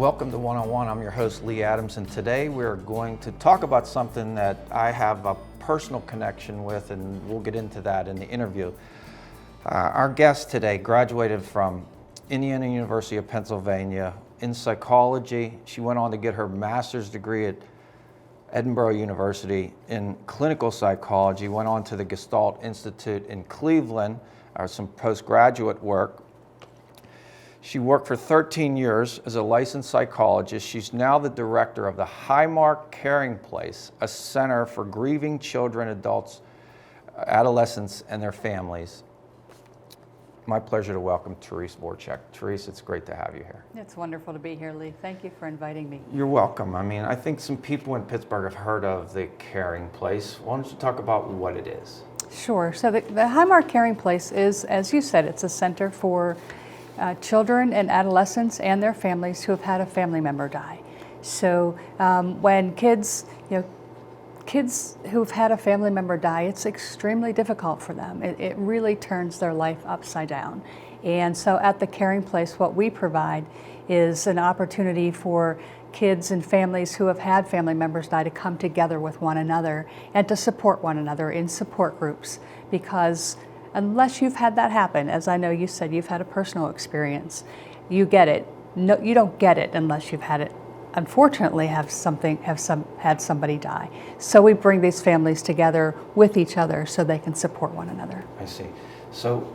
Welcome to One-on-One. I'm your host, Lee Adams, and today we're going to talk about something that I have a personal connection with, and we'll get into that in the interview. Our guest today graduated from Indiana University of Pennsylvania in psychology. She went on to get her master's degree at Edinburgh University in clinical psychology, went on to the Gestalt Institute in Cleveland, some postgraduate work. She worked for 13 years as a licensed psychologist. She's now the director of the Highmark Caring Place, a center for grieving children, adults, adolescents, and their families. My pleasure to welcome Terese Vorsheck. Terese, it's great to have you here. It's wonderful to be here, Lee. Thank you for inviting me. You're welcome. I mean, I think some people in Pittsburgh have heard of the Caring Place. Why don't you talk about what it is? Sure. So the Highmark Caring Place is, as you said, it's a center for children and adolescents and their families who have had a family member die. So when kids who've had a family member die, it's extremely difficult for them. It really turns their life upside down. And so at the Caring Place, what we provide is an opportunity for kids and families who have had family members die to come together with one another and to support one another in support groups, because unless you've had that happen, as I know you said, you've had a personal experience, you get it. No, you don't get it unless you've had it. Unfortunately, had somebody die. So we bring these families together with each other so they can support one another. I see. So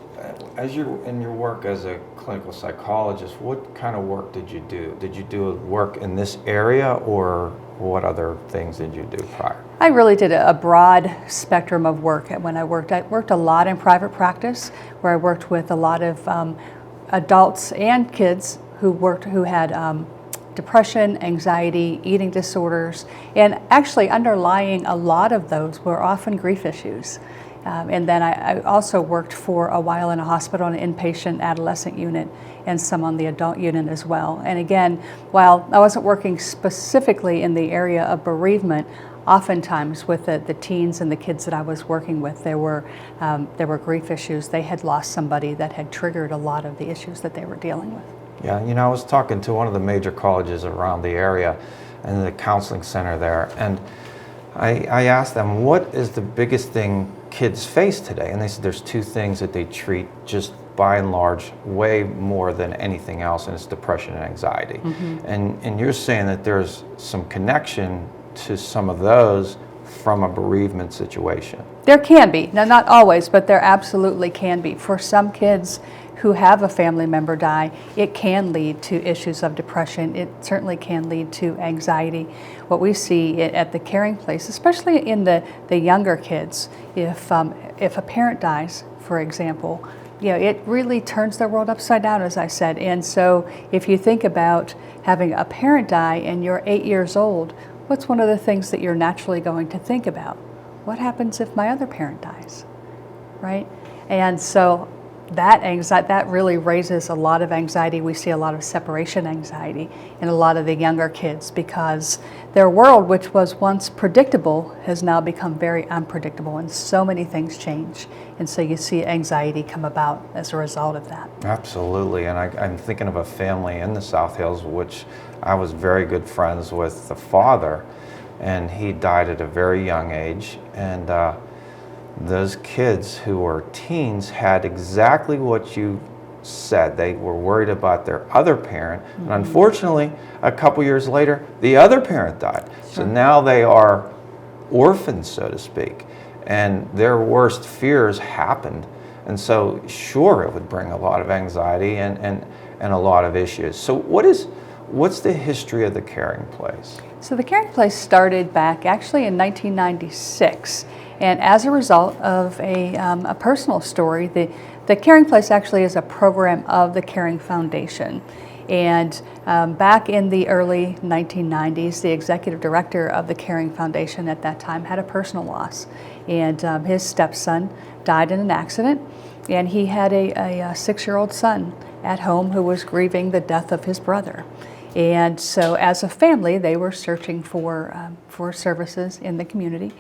as you're in your work as a clinical psychologist, what kind of work did you do? Did you do work in this area, or what other things did you do prior? I really did a broad spectrum of work when I worked. I worked a lot in private practice, where I worked with a lot of adults and kids who had depression, anxiety, eating disorders, and actually underlying a lot of those were often grief issues. And then I also worked for a while in a hospital, an inpatient adolescent unit, and some on the adult unit as well. And again, while I wasn't working specifically in the area of bereavement, oftentimes with the teens and the kids that I was working with, there were grief issues. They had lost somebody that had triggered a lot of the issues that they were dealing with. Yeah, you know, I was talking to one of the major colleges around the area and the counseling center there, and I asked them, what is the biggest thing kids face today? And they said there's two things that they treat just by and large way more than anything else, and it's depression and anxiety. Mm-hmm. And you're saying that there's some connection to some of those from a bereavement situation. There can be. Now, not always, but there absolutely can be. For some kids who have a family member die, it can lead to issues of depression. It certainly can lead to anxiety. What we see at the Caring Place, especially in the younger kids, if a parent dies, for example, it really turns their world upside down, as I said. And so if you think about having a parent die and you're 8 years old, what's one of the things that you're naturally going to think about? What happens if my other parent dies, right? And so that really raises a lot of anxiety. We see a lot of separation anxiety in a lot of the younger kids, because their world, which was once predictable, has now become very unpredictable, and so many things change. And so you see anxiety come about as a result of that. Absolutely, and I'm thinking of a family in the South Hills, which I was very good friends with the father, and he died at a very young age, and those kids who were teens had exactly what you said. They were worried about their other parent, mm-hmm. and unfortunately, a couple years later, the other parent died. Sure. So now they are orphans, so to speak, and their worst fears happened. And so, sure, it would bring a lot of anxiety and a lot of issues. So what's the history of the Caring Place? So the Caring Place started back actually in 1996. And as a result of a personal story, the Caring Place actually is a program of the Caring Foundation. And back in the early 1990s, the executive director of the Caring Foundation at that time had a personal loss. And his stepson died in an accident, and he had a 6-year-old son at home who was grieving the death of his brother. And so as a family, they were searching for services in the community.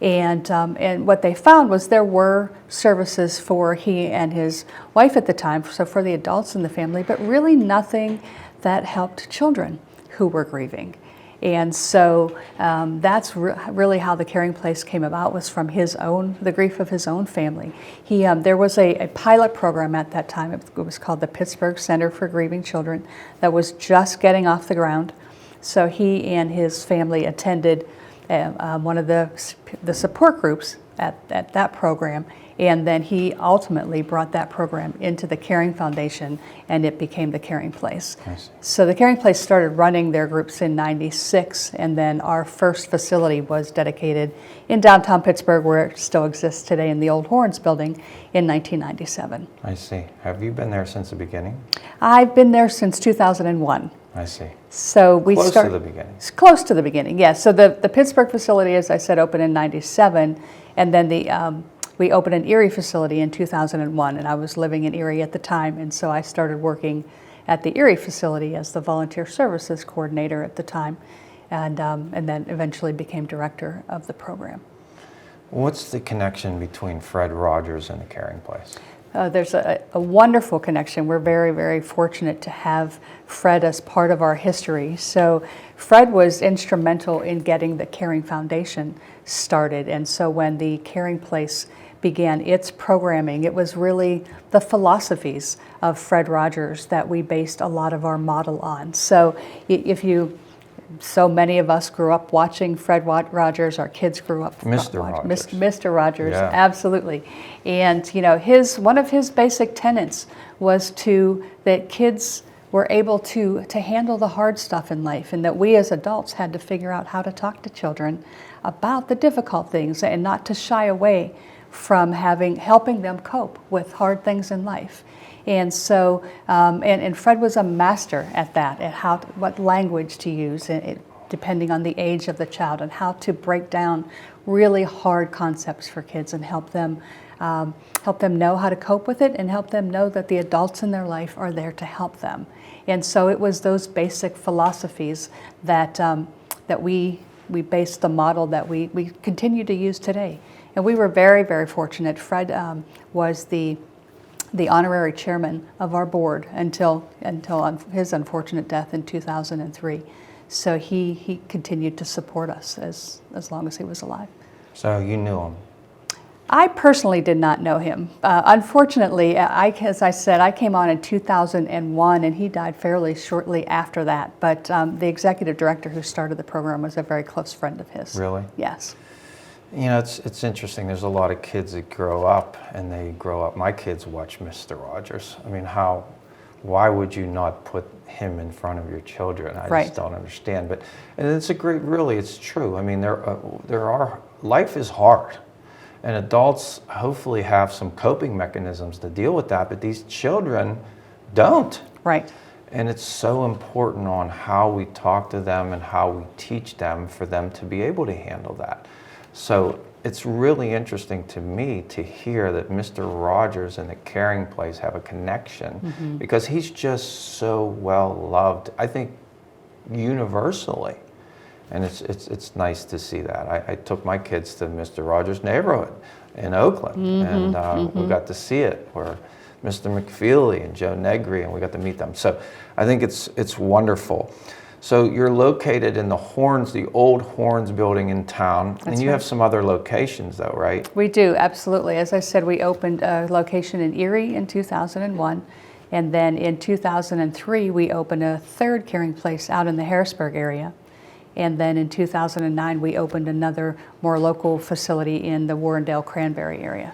And what they found was there were services for he and his wife at the time, so for the adults in the family, but really nothing that helped children. who were grieving. And so that's really how the Caring Place came about, was from the grief of his own family. There was a pilot program at that time. It was called the Pittsburgh Center for Grieving Children, that was just getting off the ground. So he and his family attended one of the support groups at that program, and then he ultimately brought that program into the Caring Foundation, and it became the Caring Place. So the Caring Place started running their groups in '96, and then our first facility was dedicated in downtown Pittsburgh, where it still exists today in the old Horns building, in 1997. I see. Have you been there since the beginning? I've been there since 2001. I see. So we Close to the beginning. Close to the beginning, yes. So the Pittsburgh facility, as I said, opened in '97, and then we opened an Erie facility in 2001, and I was living in Erie at the time, and so I started working at the Erie facility as the volunteer services coordinator at the time, and then eventually became director of the program. What's the connection between Fred Rogers and the Caring Place? There's a wonderful connection. We're very, very fortunate to have Fred as part of our history. So Fred was instrumental in getting the Caring Foundation started, and so when the Caring Place began its programming, it was really the philosophies of Fred Rogers that we based a lot of our model on. So so many of us grew up watching Fred Rogers. Our kids grew up Mr. Rogers. Mr. Rogers, yeah. Absolutely. And one of his basic tenets was that kids were able to handle the hard stuff in life, and that we as adults had to figure out how to talk to children about the difficult things, and not to shy away from helping them cope with hard things in life. And so, and Fred was a master at that, at what language to use, depending on the age of the child, and how to break down really hard concepts for kids and help them know how to cope with it, and help them know that the adults in their life are there to help them. And so it was those basic philosophies that we based the model that we continue to use today. And we were very, very fortunate. Fred was the honorary chairman of our board until his unfortunate death in 2003. So he continued to support us as long as he was alive. So you knew him? I personally did not know him. Unfortunately, as I said, I came on in 2001, and he died fairly shortly after that. But the executive director who started the program was a very close friend of his. Really? Yes. You know, it's interesting. There's a lot of kids that grow up, my kids watch Mr. Rogers. I mean, why would you not put him in front of your children? I just don't understand. And it's true. I mean, life is hard. And adults hopefully have some coping mechanisms to deal with that, but these children don't. Right. And it's so important on how we talk to them and how we teach them for them to be able to handle that. So it's really interesting to me to hear that Mr. Rogers and the Caring Place have a connection, because he's just so well loved, I think, universally. And it's nice to see that. I took my kids to Mr. Rogers' neighborhood in Oakland, and we got to see it, where Mr. McFeely and Joe Negri, and we got to meet them. So I think it's wonderful. So you're located in the old Horns building in town, and you have some other locations though, right? We do, absolutely. As I said, we opened a location in Erie in 2001, and then in 2003 we opened a third Caring Place out in the Harrisburg area. And then in 2009 we opened another more local facility in the Warrendale-Cranberry area.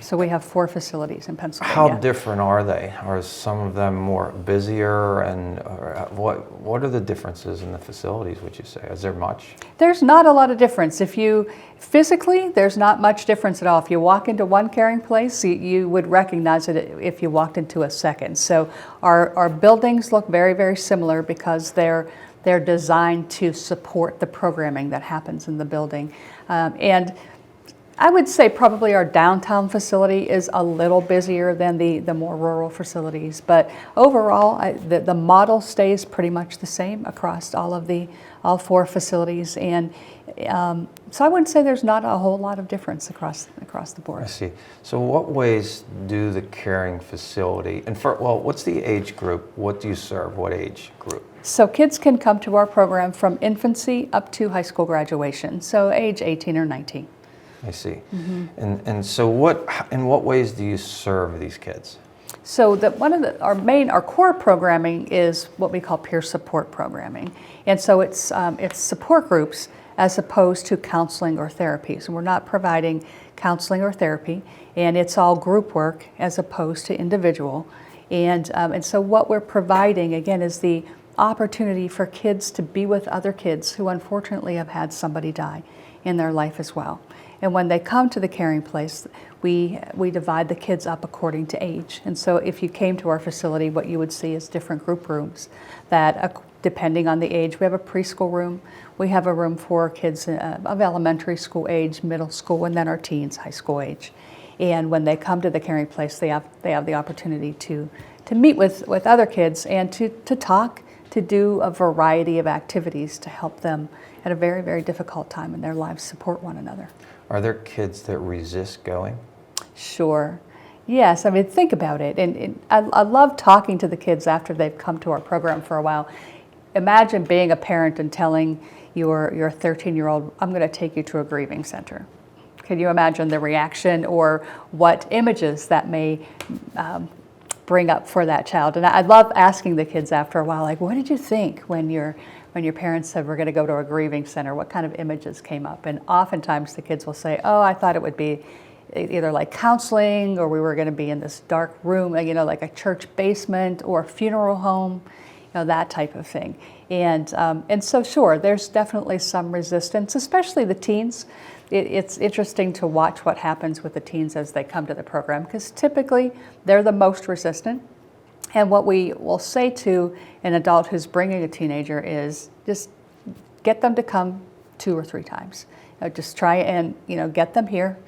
So we have 4 facilities in Pennsylvania. How different are they? Are some of them more busier, and what are the differences in the facilities, would you say? Is there much? There's not a lot of difference. Physically, there's not much difference at all. If you walk into one Caring Place, you would recognize it if you walked into a second. So our buildings look very, very similar, because they're designed to support the programming that happens in the building. And I would say probably our downtown facility is a little busier than the more rural facilities, but overall the model stays pretty much the same across all 4 facilities. And So I would say there's not a whole lot of difference across the board. I see. So what ways do the caring facility, and what's the age group? What do you serve? What age group? So kids can come to our program from infancy up to high school graduation, so age 18 or 19. I see. And so in what ways do you serve these kids? So our core programming is what we call peer support programming, and so it's support groups as opposed to counseling or therapy. So we're not providing counseling or therapy, and it's all group work as opposed to individual. And so what we're providing again is the opportunity for kids to be with other kids who unfortunately have had somebody die in their life as well. And when they come to the caring place, we divide the kids up according to age. And so if you came to our facility, what you would see is different group rooms that, depending on the age, we have a preschool room, we have a room for kids of elementary school age, middle school, and then our teens, high school age. And when they come to the caring place, they have the opportunity to meet with other kids and to talk, to do a variety of activities to help them at a very, very difficult time in their lives support one another. Are there kids that resist going? Sure. Yes, I mean, think about it. And I love talking to the kids after they've come to our program for a while. Imagine being a parent and telling your 13-year-old, I'm going to take you to a grieving center. Can you imagine the reaction or what images that may bring up for that child? And I love asking the kids after a while, like, what did you think when your parents said we're going to go to a grieving center? What kind of images came up? And oftentimes the kids will say, oh, I thought it would be either like counseling, or we were going to be in this dark room, like a church basement or a funeral home, that type of thing. And so sure, there's definitely some resistance, especially the teens. It's interesting to watch what happens with the teens as they come to the program, because typically they're the most resistant. And what we will say to an adult who's bringing a teenager is just get them to come 2 or 3 times. Just try and get them here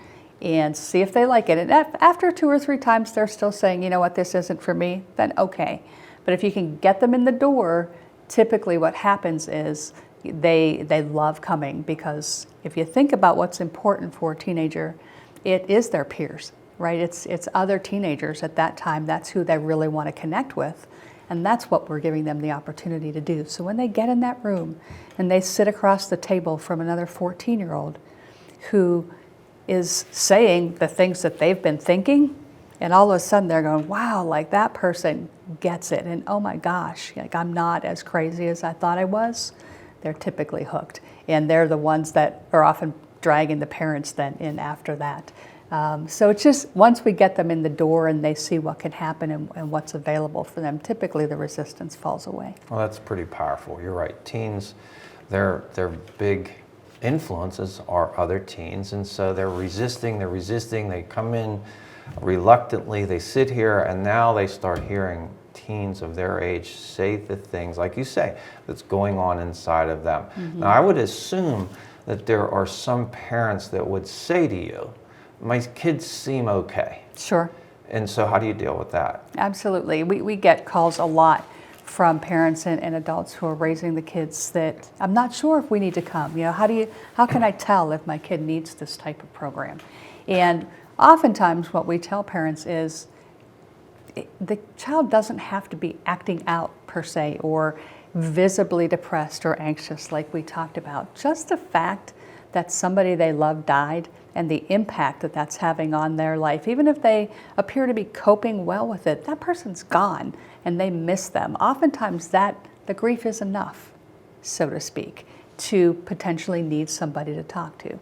and see if they like it. And after 2 or 3 times they're still saying, you know what, this isn't for me, then okay. But if you can get them in the door, typically what happens is they love coming, because if you think about what's important for a teenager, it is their peers, right? It's other teenagers at that time. That's who they really want to connect with. And that's what we're giving them the opportunity to do. So when they get in that room and they sit across the table from another 14-year-old who is saying the things that they've been thinking, and all of a sudden they're going, wow, like that person gets it. And oh my gosh, like I'm not as crazy as I thought I was. They're typically hooked. And they're the ones that are often dragging the parents then in after that. So it's just once we get them in the door and they see what can happen and what's available for them, typically the resistance falls away. Well, that's pretty powerful. You're right. Teens, their big influences are other teens, and so they're resisting, they come in reluctantly, they sit here, and now they start hearing teens of their age say the things, like you say, that's going on inside of them. Mm-hmm. Now, I would assume that there are some parents that would say to you, my kids seem okay. Sure. And so how do you deal with that? Absolutely. We get calls a lot from parents and adults who are raising the kids that I'm not sure if we need to come. How can I tell if my kid needs this type of program? And oftentimes what we tell parents is the child doesn't have to be acting out per se or visibly depressed or anxious like we talked about. Just the fact that somebody they love died and the impact that that's having on their life, even if they appear to be coping well with it, that person's gone and they miss them. Oftentimes the grief is enough, so to speak, to potentially need somebody to talk to.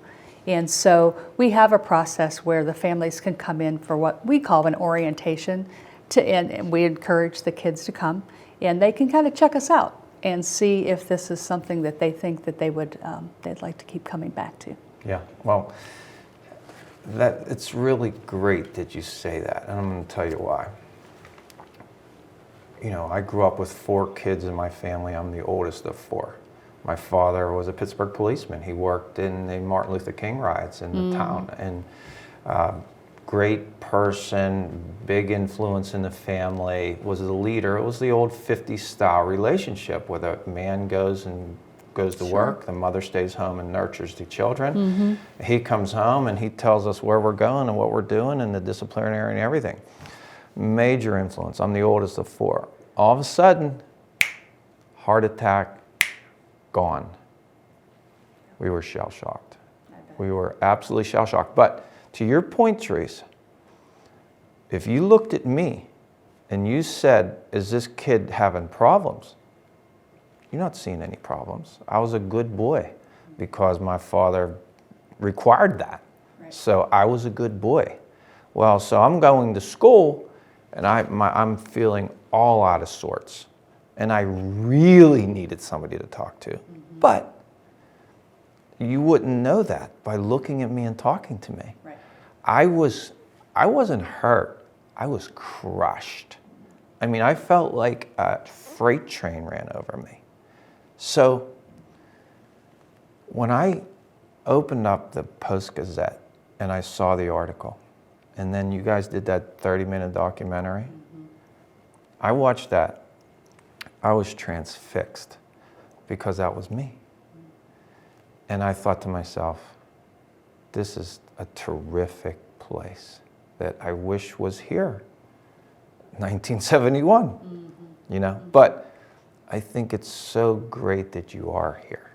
And so we have a process where the families can come in for what we call an orientation, and we encourage the kids to come, and they can kind of check us out and see if this is something that they think that they'd like to keep coming back to. Yeah, well, it's really great that you say that, and I'm going to tell you why. I grew up with 4 kids in my family. I'm the oldest of 4. My father was a Pittsburgh policeman. He worked in the Martin Luther King riots in the town, and great person, big influence in the family, was the leader. It was the old 50s style relationship where the man goes and goes to work, the mother stays home and nurtures the children. He comes home and he tells us where we're going and what we're doing and the disciplinary and everything. Major influence. I'm the oldest of 4. All of a sudden, heart attack, gone. We were shell-shocked. We were absolutely shell-shocked. But to your point, Terese, if you looked at me and you said, is this kid having problems? You're not seeing any problems. I was a good boy because my father required that. Right. So I was a good boy. Well, so I'm going to school and I'm feeling all out of sorts. And I really needed somebody to talk to. But you wouldn't know that by looking at me and talking to me. Right. I wasn't hurt. I was crushed. I mean, I felt like a freight train ran over me. So when I opened up the Post-Gazette and I saw the article, and then you guys did that 30-minute documentary, I watched that. I was transfixed because that was me. And I thought to myself, this is a terrific place that I wish was here, 1971, you know? But I think it's so great that you are here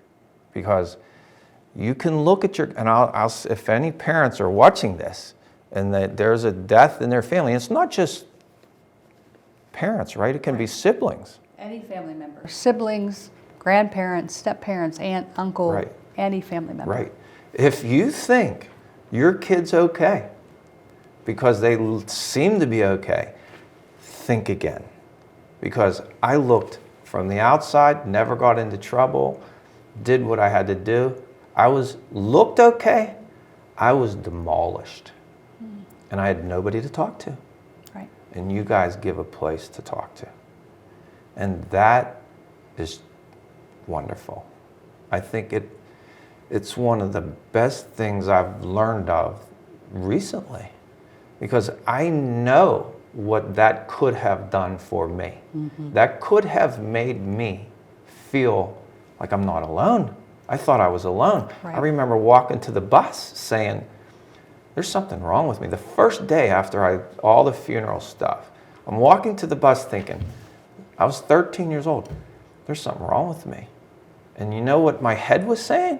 because you can look at and I'll if any parents are watching this and that there's a death in their family, it's not just parents, right? It can be siblings. Any family member. Siblings, grandparents, step-parents, aunt, uncle, right. Any family member. Right. If you think your kid's okay because they seem to be okay, think again. Because I looked from the outside, never got into trouble, did what I had to do. Looked okay. I was demolished. And I had nobody to talk to. Right. And you guys give a place to talk to. And that is wonderful. I think it's one of the best things I've learned of recently because I know what that could have done for me. That could have made me feel like I'm not alone. I thought I was alone. Right. I remember walking to the bus saying, there's something wrong with me. The first day after all the funeral stuff, I'm walking to the bus thinking, I was 13 years old. There's something wrong with me. And you know what my head was saying?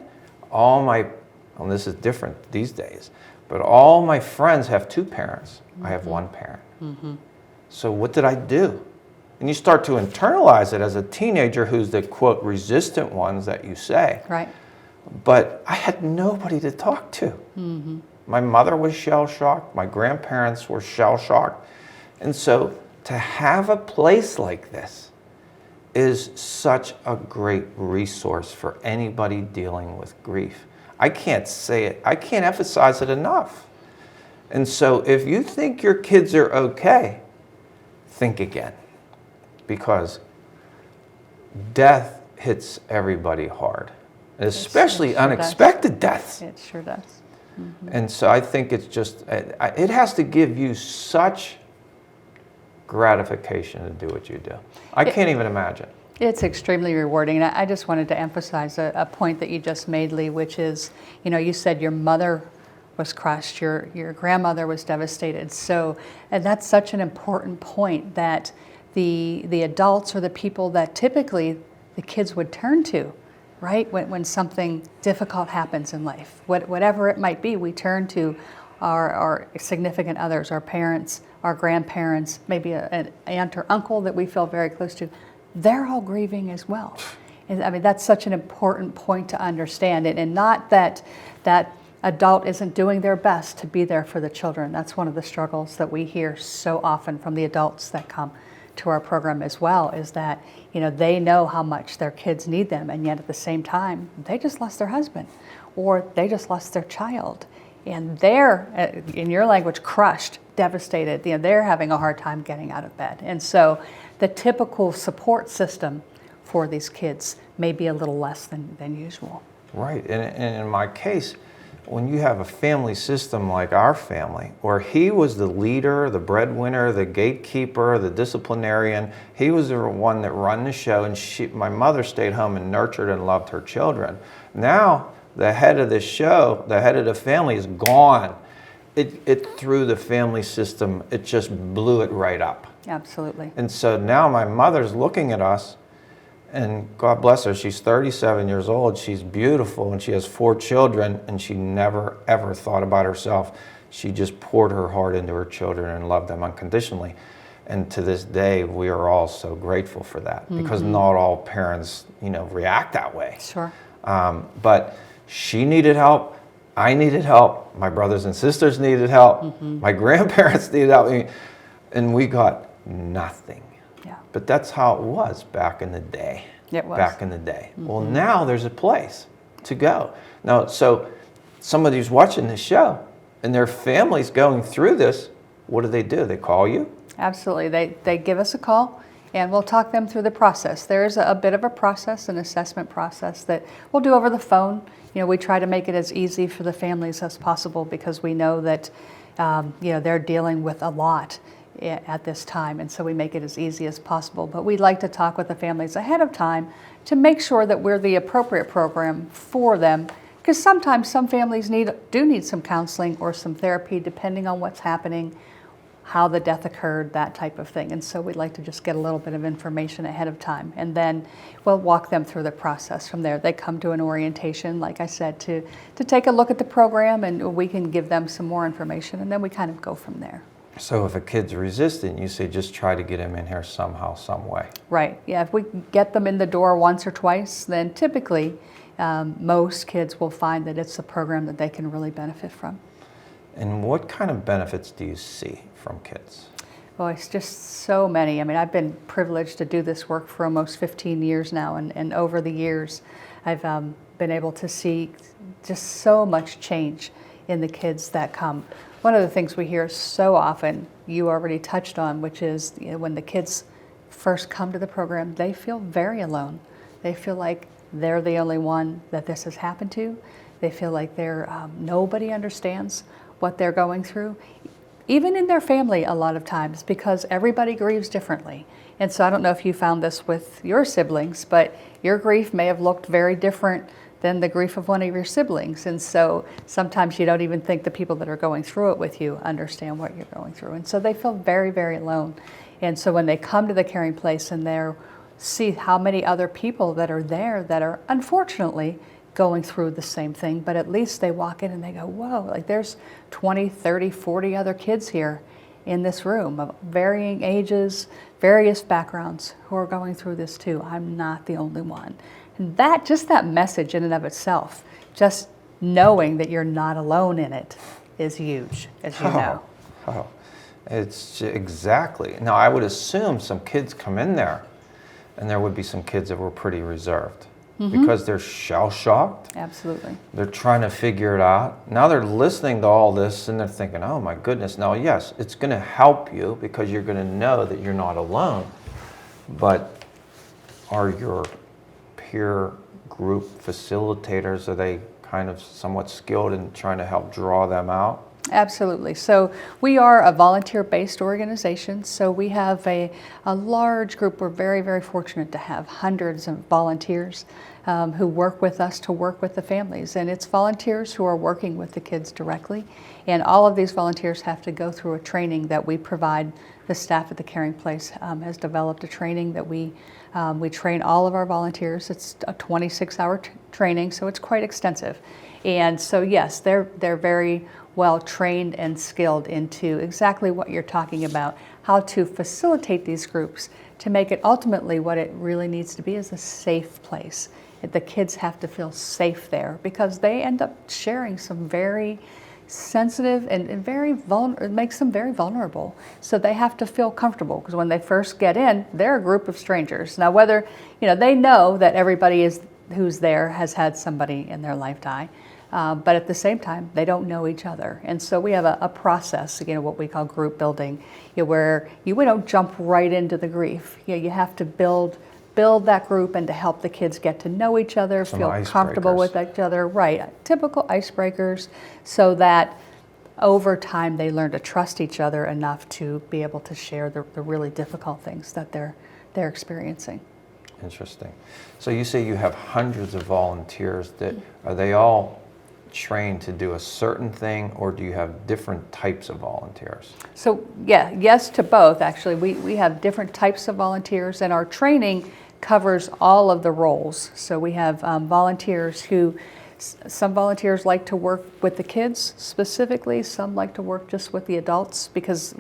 This is different these days, but all my friends have 2 parents. I have 1 parent. So what did I do? And you start to internalize it as a teenager who's the, quote, resistant ones that you say. Right. But I had nobody to talk to. My mother was shell-shocked. My grandparents were shell-shocked. And so to have a place like this is such a great resource for anybody dealing with grief. I can't say it. I can't emphasize it enough. And so if you think your kids are okay, think again. Because death hits everybody hard, especially unexpected deaths. It sure does. And so I think it's just, it has to give you such gratification to do what you do. I can't even imagine. It's extremely rewarding. And I just wanted to emphasize a point that you just made, Lee, which is, you said your mother was crushed, your grandmother was devastated. So, and that's such an important point that the adults or the people that typically the kids would turn to, right? When something difficult happens in life, whatever it might be, we turn to our significant others, our parents, our grandparents, maybe an aunt or uncle that we feel very close to. They're all grieving as well. And I mean, that's such an important point to understand. And not that that adult isn't doing their best to be there for the children. That's one of the struggles that we hear so often from the adults that come to our program as well, is that they know how much their kids need them, and yet at the same time they just lost their husband or they just lost their child, and they're, in your language, crushed, devastated. They're having a hard time getting out of bed. And so the typical support system for these kids may be a little less than usual. Right. And in my case, when you have a family system like our family, where he was the leader, the breadwinner, the gatekeeper, the disciplinarian, he was the one that run the show, and my mother stayed home and nurtured and loved her children. Now, the head of the show, the head of the family is gone. It threw the family system, it just blew it right up. Absolutely. And so now my mother's looking at us, and God bless her, she's 37 years old, she's beautiful, and she has 4 children, and she never, ever thought about herself. She just poured her heart into her children and loved them unconditionally. And to this day, we are all so grateful for that, because not all parents, react that way. Sure. But she needed help, I needed help, my brothers and sisters needed help, my grandparents needed help, and we got nothing. Yeah. But that's how it was back in the day. It was. Back in the day. Well, now there's a place to go. Now, so somebody's watching this show and their family's going through this, what do? They call you? Absolutely. They give us a call, and we'll talk them through the process. There is a bit of a process, an assessment process that we'll do over the phone. We try to make it as easy for the families as possible, because we know that they're dealing with a lot at this time, and so we make it as easy as possible. But we'd like to talk with the families ahead of time to make sure that we're the appropriate program for them, because sometimes some families do need some counseling or some therapy, depending on what's happening, how the death occurred, that type of thing. And so we'd like to just get a little bit of information ahead of time, and then we'll walk them through the process from there. They come to an orientation, like I said, to take a look at the program, and we can give them some more information, and then we kind of go from there. So if a kid's resistant, you say just try to get him in here somehow, some way. Right. Yeah, if we get them in the door once or twice, then typically most kids will find that it's a program that they can really benefit from. And what kind of benefits do you see from kids? Well, it's just so many. I mean, I've been privileged to do this work for almost 15 years now, and over the years, I've been able to see just so much change in the kids that come. One of the things we hear so often, you already touched on, which is when the kids first come to the program, they feel very alone. They feel like they're the only one that this has happened to. They feel like nobody understands what they're going through, even in their family a lot of times, because everybody grieves differently. And so I don't know if you found this with your siblings, but your grief may have looked very different than the grief of one of your siblings. And so sometimes you don't even think the people that are going through it with you understand what you're going through. And so they feel very, very alone. And so when they come to the caring place and they see how many other people that are there that are unfortunately going through the same thing, but at least they walk in and they go, whoa, like there's 20, 30, 40 other kids here in this room of varying ages, various backgrounds who are going through this too. I'm not the only one. And that message in and of itself, just knowing that you're not alone in it, is huge, as you know. Oh, it's exactly. Now, I would assume some kids come in there, and there would be some kids that were pretty reserved, because they're shell-shocked. Absolutely. They're trying to figure it out. Now they're listening to all this, and they're thinking, oh my goodness. Now, yes, it's going to help you, because you're going to know that you're not alone. But are your peer group facilitators, are they kind of somewhat skilled in trying to help draw them out? Absolutely. So we are a volunteer-based organization. So we have a large group. We're very, very fortunate to have hundreds of volunteers who work with us to work with the families. And it's volunteers who are working with the kids directly. And all of these volunteers have to go through a training that we provide. The staff at the Caring Place has developed a training that we train all of our volunteers. It's a 26-hour training, so it's quite extensive. And so yes, they're very well trained and skilled into exactly what you're talking about, how to facilitate these groups to make it ultimately what it really needs to be, is a safe place. The kids have to feel safe there, because they end up sharing some very sensitive and it makes them very vulnerable. So they have to feel comfortable, because when they first get in, they're a group of strangers. Now, whether they know that everybody who's there has had somebody in their life die, but at the same time, they don't know each other. And so we have a process, what we call group building, where we don't jump right into the grief. You have to build build that group and to help the kids get to know each other, Some feel comfortable with each other. Right, typical icebreakers, so that over time they learn to trust each other enough to be able to share the really difficult things that they're experiencing. Interesting. So you say you have hundreds of volunteers. That are they all trained to do a certain thing, or do you have different types of volunteers? So yeah, yes to both actually. We have different types of volunteers, and our training covers all of the roles. So we have volunteers who, some volunteers like to work with the kids specifically, some like to work just with the adults, because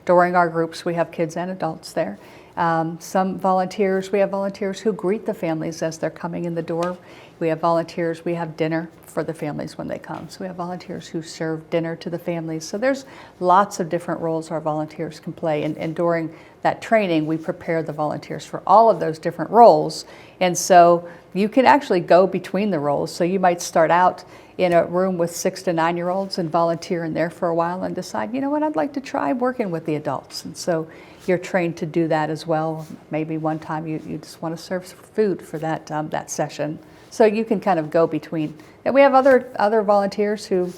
during our groups we have kids and adults there. We have volunteers who greet the families as they're coming in the door. We have volunteers, we have dinner for the families when they come. So we have volunteers who serve dinner to the families. So there's lots of different roles our volunteers can play. And during that training, we prepare the volunteers for all of those different roles. And so you can actually go between the roles. So you might start out in a room with 6 to 9-year-olds and volunteer in there for a while and decide, you know what, I'd like to try working with the adults. And so you're trained to do that as well. Maybe one time you just want to serve food for that session. So you can kind of go between. And we have other volunteers who,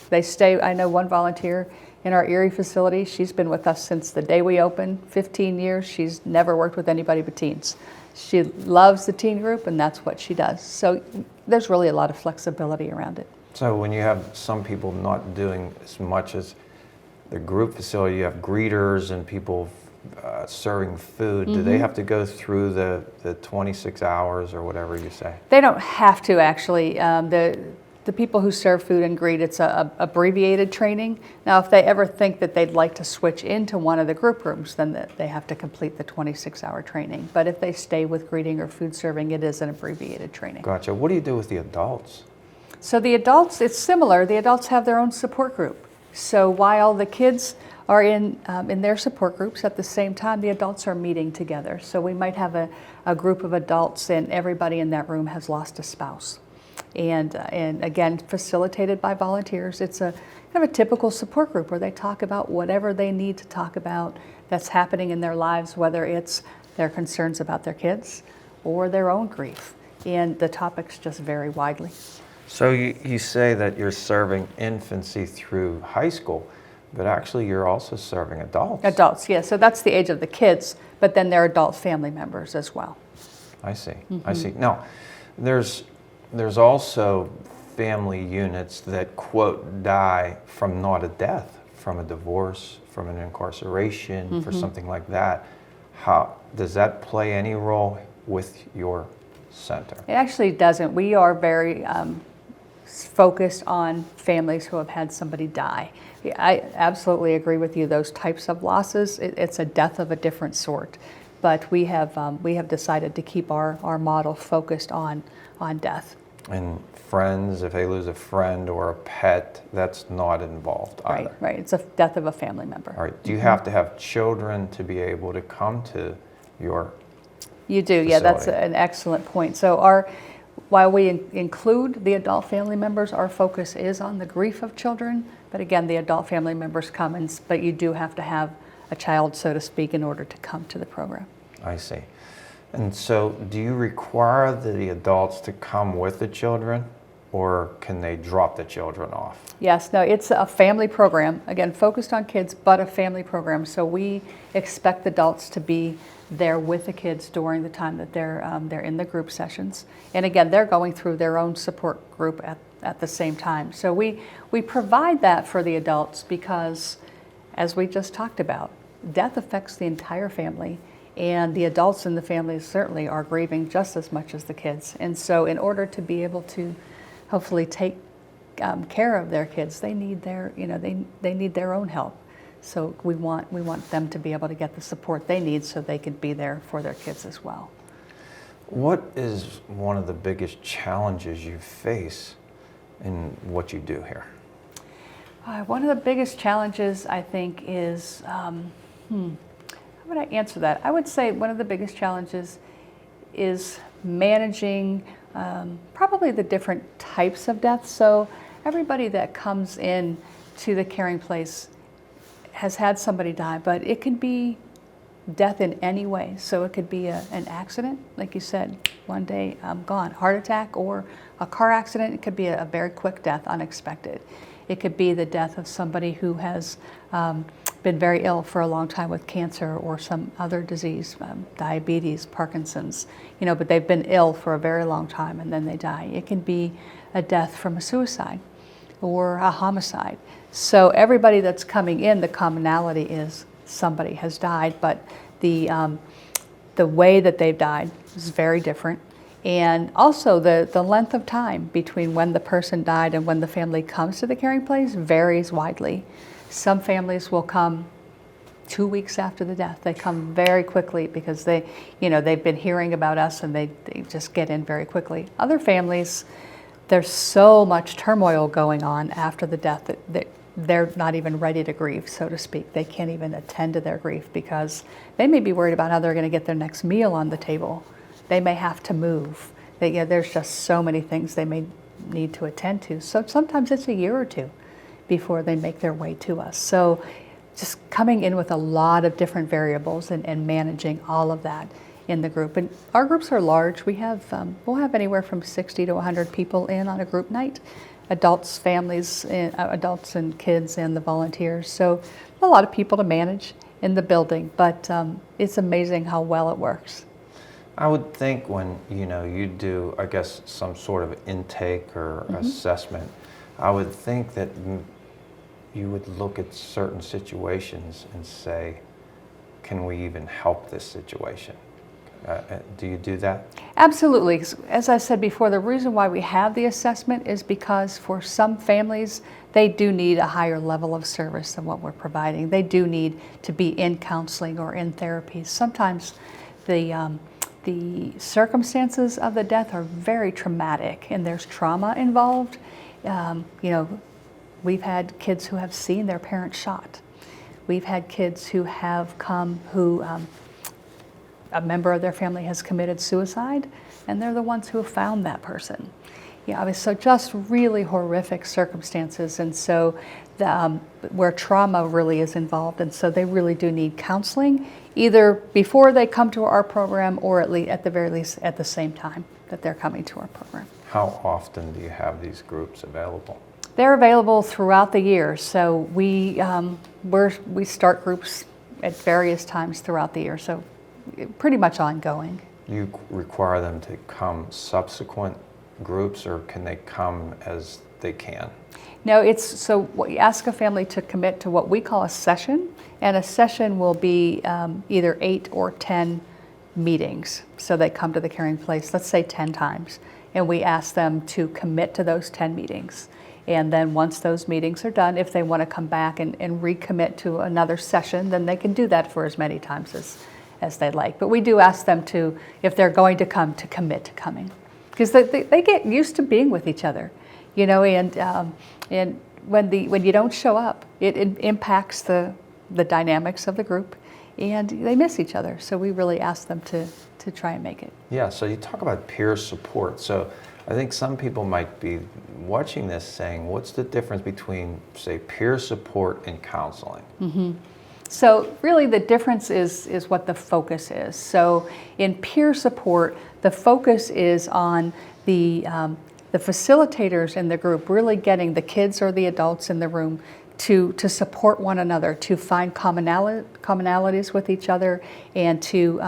they stay. I know one volunteer in our Erie facility, she's been with us since the day we opened, 15 years. She's never worked with anybody but teens. She loves the teen group, and that's what she does. So there's really a lot of flexibility around it. So when you have some people not doing as much as the group facility, you have greeters and people serving food. Do they have to go through the 26 hours or whatever you say? They don't have to actually. The people who serve food and greet, it's a abbreviated training. Now, if they ever think that they'd like to switch into one of the group rooms, then they have to complete the 26-hour training. But if they stay with greeting or food serving, it is an abbreviated training. Gotcha. What do you do with the adults? So the adults, it's similar. The adults have their own support group. So while the kids are in their support groups, at the same time the adults are meeting together. So we might have a group of adults and everybody in that room has lost a spouse. And again, facilitated by volunteers. It's a kind of a typical support group where they talk about whatever they need to talk about that's happening in their lives, whether it's their concerns about their kids or their own grief. And the topics just vary widely. So you say that you're serving infancy through high school, but actually you're also serving adults. Adults, yeah. So that's the age of the kids, but then they're adult family members as well. I see. I see. Now, there's also family units that, quote, die from not a death, from a divorce, from an incarceration, for something like that. How does that play any role with your center? It actually doesn't. We are very focused on families who have had somebody die. I absolutely agree with you. Those types of losses, it's a death of a different sort. But we have decided to keep our model focused on death. And friends, if they lose a friend or a pet, that's not involved either. Right. It's a death of a family member. All right. Do you have to have children to be able to come to your You do, facility? yeah, that's an excellent point. So while we include the adult family members, our focus is on the grief of children. But again, the adult family members come, but you do have to have a child, so to speak, in order to come to the program. I see. And so do you require the adults to come with the children, or can they drop the children off? Yes, no, it's a family program, again, focused on kids, but a family program. So we expect adults to be there with the kids during the time that they're in the group sessions. And again, they're going through their own support group at the same time. So we provide that for the adults because, as we just talked about, death affects the entire family. And the adults in the family certainly are grieving just as much as the kids. And so in order to be able to hopefully take care of their kids, they need they need their own help. So we want them to be able to get the support they need so they can be there for their kids as well. What is one of the biggest challenges you face in what you do here? One of the biggest challenges, I think, is how would I answer that? I would say one of the biggest challenges is managing probably the different types of deaths. So everybody that comes in to the caring place has had somebody die, but it can be death in any way. So it could be an accident, like you said, one day gone, heart attack, or a car accident. It could be a very quick death, unexpected. It could be the death of somebody who has been very ill for a long time with cancer or some other disease, diabetes, Parkinson's, but they've been ill for a very long time and then they die. It can be a death from a suicide or a homicide. So everybody that's coming in, the commonality is somebody has died, but the way that they've died is very different. And also the length of time between when the person died and when the family comes to the caring place varies widely. Some families will come 2 weeks after the death. They come very quickly because they've been hearing about us and they just get in very quickly. Other families, there's so much turmoil going on after the death that they're not even ready to grieve, so to speak. They can't even attend to their grief because they may be worried about how they're going to get their next meal on the table. They may have to move. There's just so many things they may need to attend to. So sometimes it's a year or two before they make their way to us. So just coming in with a lot of different variables and managing all of that in the group. And our groups are large. We'll have anywhere from 60 to 100 people in on a group night. Adults, families, adults and kids and the volunteers. So a lot of people to manage in the building, but it's amazing how well it works. I would think when you do, I guess, some sort of intake or assessment, I would think that you would look at certain situations and say, can we even help this situation? Do you do that? Absolutely. As I said before, the reason why we have the assessment is because for some families, they do need a higher level of service than what we're providing. They do need to be in counseling or in therapy. Sometimes the circumstances of the death are very traumatic and there's trauma involved. We've had kids who have seen their parents shot. We've had kids who have come who a member of their family has committed suicide, and they're the ones who have found that person. So just really horrific circumstances, and so where trauma really is involved, and so they really do need counseling, either before they come to our program or at the very least at the same time that they're coming to our program. How often do you have these groups available? They're available throughout the year, so we start groups at various times throughout the year, so pretty much ongoing. You require them to come subsequent groups, or can they come as they can? No, we ask a family to commit to what we call a session, and a session will be either 8 or 10 meetings. So they come to the caring place, let's say 10 times, and we ask them to commit to those 10 meetings. And then once those meetings are done, if they want to come back and recommit to another session, then they can do that for as many times as they'd like. But we do ask them to, if they're going to come, to commit to coming. Because they get used to being with each other, and when you don't show up, it impacts the dynamics of the group, and they miss each other. So we really ask them to try and make it. Yeah, so you talk about peer support. So I think some people might be watching this saying, what's the difference between, say, peer support and counseling? Mm-hmm. So really the difference is what the focus is. So in peer support, the focus is on the facilitators in the group really getting the kids or the adults in the room to support one another, to find commonalities with each other, and to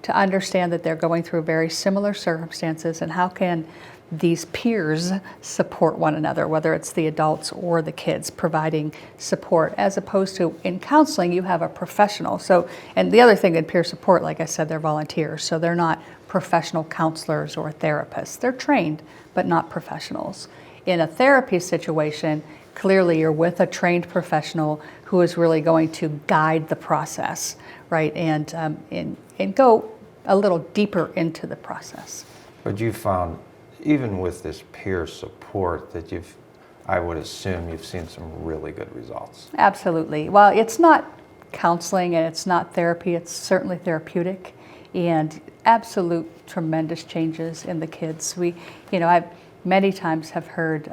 understand that they're going through very similar circumstances, and how can these peers support one another, whether it's the adults or the kids providing support, as opposed to in counseling, you have a professional. So, and the other thing in peer support, like I said, they're volunteers, so they're not professional counselors or therapists. They're trained, but not professionals. In a therapy situation, clearly you're with a trained professional who is really going to guide the process, right, and go a little deeper into the process. But you found, even with this peer support, that I would assume you've seen some really good results. Absolutely. Well, it's not counseling and it's not therapy, it's certainly therapeutic, and absolute tremendous changes in the kids. I many times have heard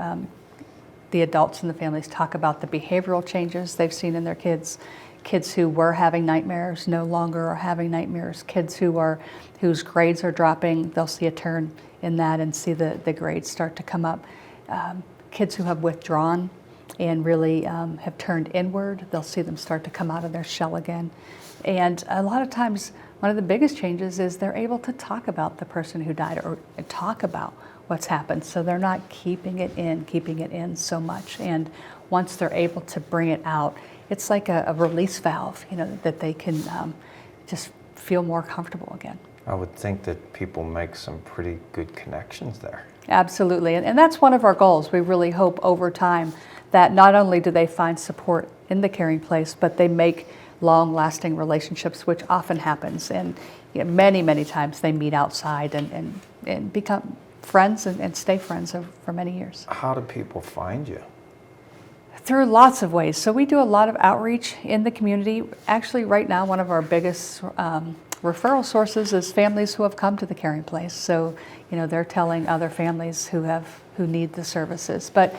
the adults and the families talk about the behavioral changes they've seen in their kids. Kids who were having nightmares no longer are having nightmares. Kids whose grades are dropping, they'll see a turn in that and see the grades start to come up. Kids who have withdrawn and really have turned inward, they'll see them start to come out of their shell again. And a lot of times, one of the biggest changes is they're able to talk about the person who died or talk about what's happened. So they're not keeping it in so much. And once they're able to bring it out, it's like a release valve, that they can just feel more comfortable again. I would think that people make some pretty good connections there. Absolutely, and that's one of our goals. We really hope over time that not only do they find support in the caring place, but they make long-lasting relationships, which often happens. And many, many times they meet outside and become friends and stay friends for many years. How do people find you? Through lots of ways. So we do a lot of outreach in the community. Actually, right now, one of our biggest referral sources is families who have come to the caring place. So, they're telling other families who need the services. But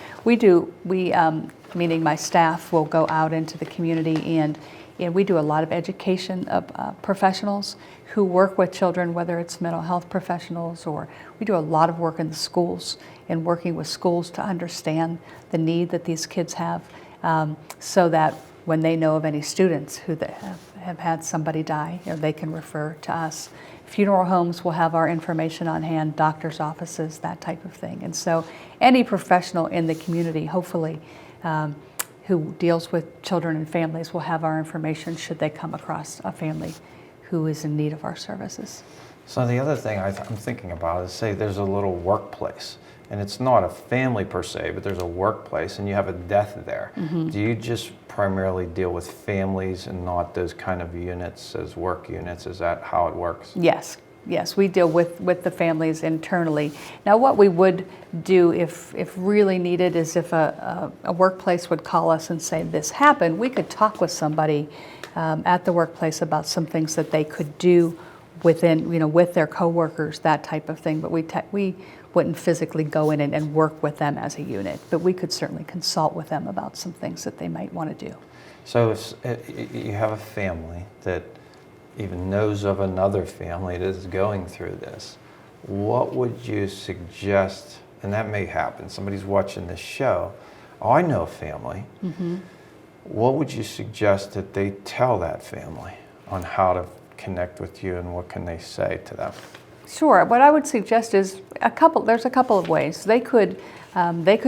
meaning my staff will go out into the community and we do a lot of education of professionals who work with children, whether it's mental health professionals, or we do a lot of work in the schools and working with schools to understand the need that these kids have, so that when they know of any students who have had somebody die, they can refer to us. Funeral homes will have our information on hand, doctors' offices, that type of thing. And so any professional in the community, hopefully, who deals with children and families will have our information should they come across a family who is in need of our services. So the other thing I'm thinking about is, say there's a little workplace, and it's not a family per se, but there's a workplace and you have a death there. Mm-hmm. Do you just primarily deal with families and not those kind of units as work units? Is that how it works? Yes, we deal with the families internally. Now, what we would do if really needed is if a workplace would call us and say this happened, we could talk with somebody at the workplace about some things that they could do within, with their coworkers, that type of thing. But we wouldn't physically go in and work with them as a unit, but we could certainly consult with them about some things that they might want to do. So if you have a family that even knows of another family that is going through this, what would you suggest? And that may happen. Somebody's watching this show. Oh, I know a family. Mm-hmm. What would you suggest that they tell that family on how to connect with you, and what can they say to them? Sure. What I would suggest is there's a couple of ways. They could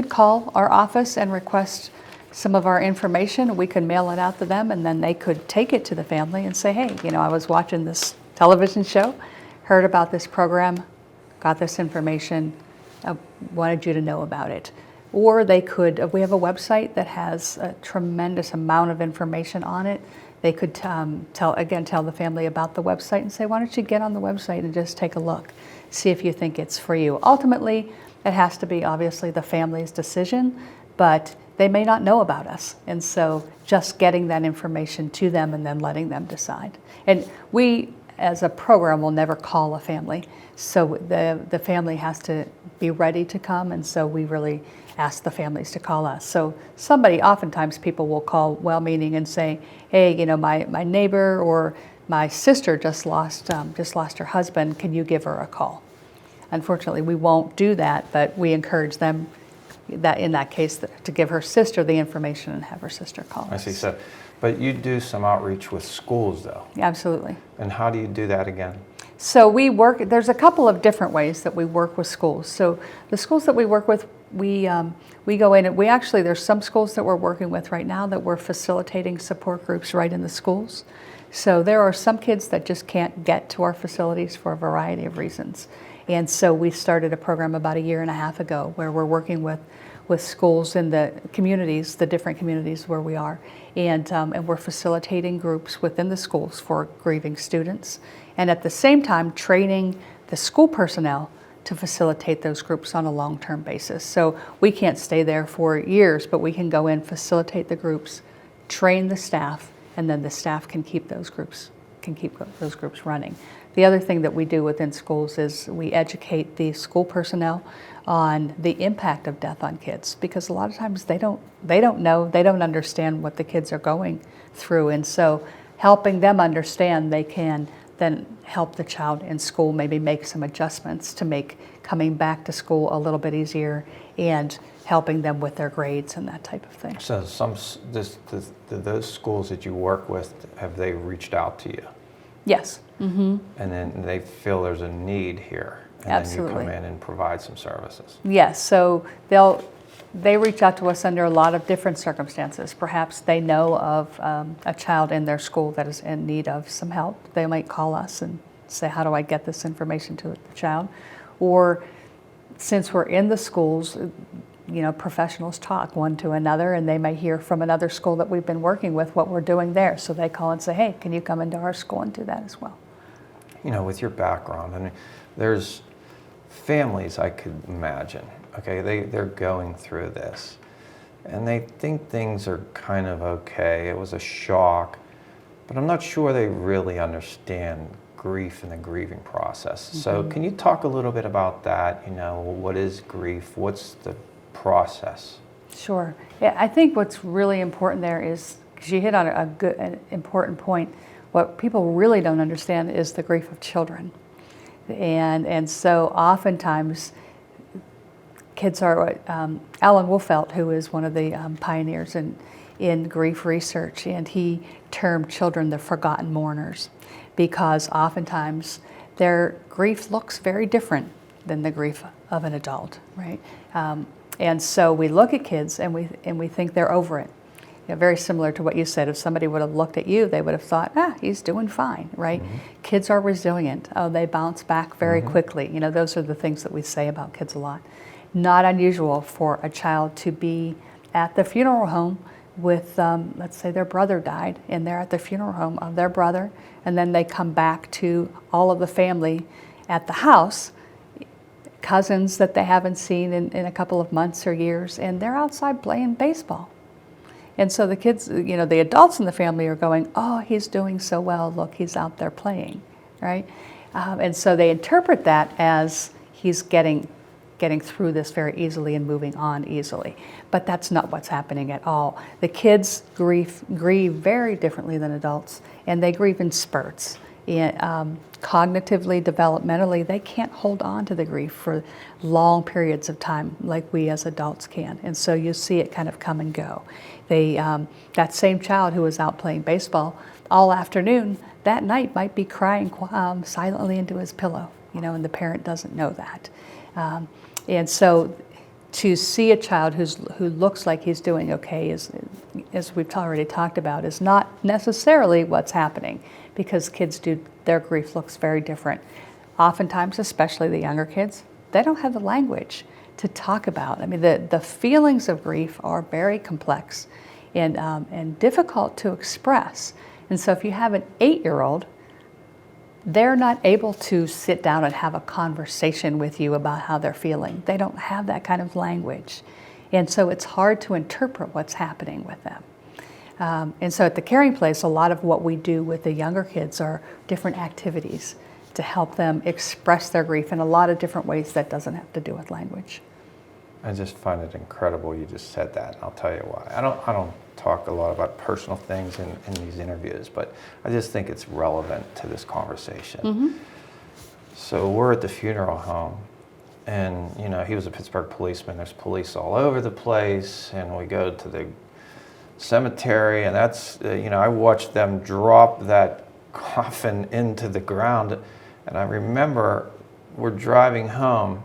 call our office and request some of our information. We could mail it out to them, and then they could take it to the family and say, hey, I was watching this television show, heard about this program, got this information, I wanted you to know about it. Or we have a website that has a tremendous amount of information on it. They could tell the family about the website and say, why don't you get on the website and just take a look, see if you think it's for you. Ultimately, it has to be obviously the family's decision, but they may not know about us. And so just getting that information to them and then letting them decide. And we, as a program, will never call a family. So the family has to be ready to come, and so we really ask the families to call us. So oftentimes people will call well-meaning and say, hey, my neighbor or my sister just lost her husband, can you give her a call? Unfortunately, we won't do that, but we encourage them that in that case to give her sister the information and have her sister call us. I see. So, but you do some outreach with schools, though. Absolutely. And how do you do that again? So there's a couple of different ways that we work with schools. So the schools that we work with, we go in and there's some schools that we're working with right now that we're facilitating support groups right in the schools. So there are some kids that just can't get to our facilities for a variety of reasons. And so we started a program about 1.5 years ago where we're working with schools in the communities, the different communities where we are, and we're facilitating groups within the schools for grieving students, and at the same time training the school personnel to facilitate those groups on a long-term basis. So we can't stay there for years, but we can go in, facilitate the groups, train the staff, and then the staff can keep those groups running. The other thing that we do within schools is we educate the school personnel on the impact of death on kids, because a lot of times they don't know, they don't understand what the kids are going through, and so helping them understand, they can then help the child in school maybe make some adjustments to make coming back to school a little bit easier, and helping them with their grades and that type of thing. So those schools that you work with, have they reached out to you? Yes. And then they feel there's a need here, and Absolutely. then you come in and provide some services. Yes, so they reach out to us under a lot of different circumstances. Perhaps they know of a child in their school that is in need of some help. They might call us and say, how do I get this information to the child? Or since we're in the schools, professionals talk one to another, and they may hear from another school that we've been working with what we're doing there. So they call and say, hey, can you come into our school and do that as well? With your background, I mean, there's families I could imagine, okay, they're going through this, and they think things are kind of okay, it was a shock, but I'm not sure they really understand grief and the grieving process. So can you talk a little bit about that? What is grief? What's the process? Sure. Yeah, I think what's really important there is, because you hit on an important point, what people really don't understand is the grief of children. And so oftentimes kids are, Alan Wolfelt, who is one of the pioneers in grief research, and he termed children the forgotten mourners, because oftentimes their grief looks very different than the grief of an adult, right? And so we look at kids and we think they're over it. Very similar to what you said. If somebody would have looked at you, they would have thought, he's doing fine, right? Kids are resilient. Oh, they bounce back very quickly. Those are the things that we say about kids a lot. Not unusual for a child to be at the funeral home with, let's say their brother died, and they're at the funeral home of their brother, and then they come back to all of the family at the house, cousins that they haven't seen in a couple of months or years, and they're outside playing baseball. And so the kids, the adults in the family are going, oh, he's doing so well, look, he's out there playing, right? And so they interpret that as he's getting through this very easily and moving on easily. But that's not what's happening at all. The kids grieve very differently than adults, and they grieve in spurts. Cognitively, developmentally, they can't hold on to the grief for long periods of time like we as adults can. And so you see it kind of come and go. That same child who was out playing baseball all afternoon, that night might be crying silently into his pillow, and the parent doesn't know that. And so to see a child who looks like he's doing okay, as we've already talked about, is not necessarily what's happening, because kids their grief looks very different. Oftentimes, especially the younger kids, they don't have the language to talk about. I mean, the feelings of grief are very complex and difficult to express. And so if you have an 8-year-old, they're not able to sit down and have a conversation with you about how they're feeling. They don't have that kind of language. And so it's hard to interpret what's happening with them. And so at the Caring Place, a lot of what we do with the younger kids are different activities to help them express their grief in a lot of different ways that doesn't have to do with language. I just find it incredible you just said that, and I'll tell you why. I don't talk a lot about personal things in these interviews, but I just think it's relevant to this conversation. So we're at the funeral home, and he was a Pittsburgh policeman. There's police all over the place, and we go to the cemetery, and that's I watched them drop that coffin into the ground, and I remember we're driving home,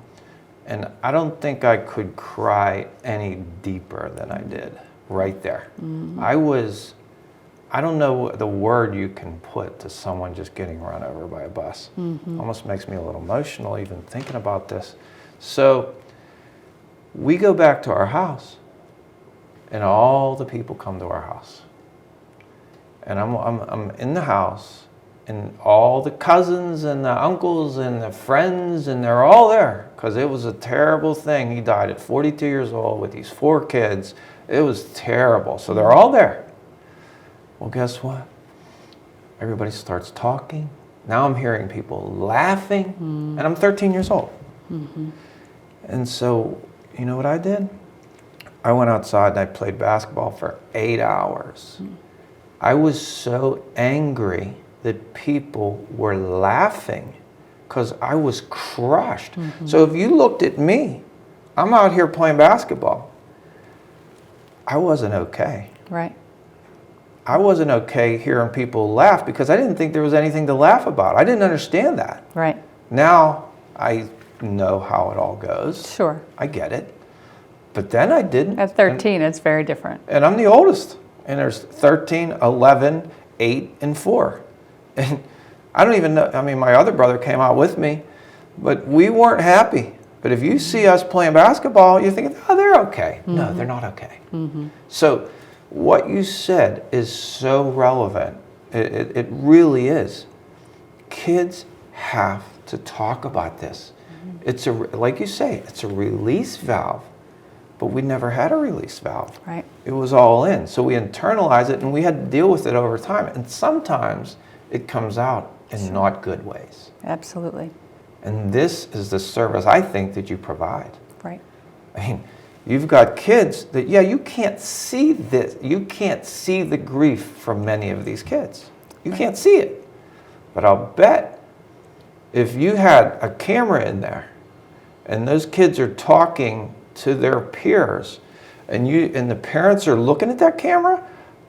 and I don't think I could cry any deeper than I did right there. I don't know the word you can put to someone just getting run over by a bus. Almost makes me a little emotional even thinking about this. So we go back to our house, and all the people come to our house. And I'm in the house, and all the cousins and the uncles and the friends, and they're all there, because it was a terrible thing. He died at 42 years old with these 4 kids. It was terrible. So they're all there. Well, guess what? Everybody starts talking, Now I'm hearing people laughing, and I'm 13 years old. And so, you know what I did? I went outside and I played basketball for 8 hours. I was so angry that people were laughing because I was crushed. So if you looked at me, I'm out here playing basketball. I wasn't okay. Right. I wasn't okay hearing people laugh because I didn't think there was anything to laugh about. I didn't understand that. Right. Now I know how it all goes. Sure. I get it. But then I didn't. At 13, it's very different. And I'm the oldest. And there's 13, 11, 8, and 4. And I don't even know, I mean, my other brother came out with me, but we weren't happy. But if you see us playing basketball, you're thinking, oh, they're okay. No, they're not okay. So what you said is so relevant. It really is. Kids have to talk about this. It's like you say, it's a release valve. But we never had a release valve. Right. It was all in. So we internalize it and we had to deal with it over time. And sometimes it comes out in not good ways. Absolutely. And this is the service I think that you provide. Right. I mean, you've got kids that, yeah, you can't see this. You can't see the grief from many of these kids. You can't see it. But I'll bet if you had a camera in there and those kids are talking to their peers and the parents are looking at that camera,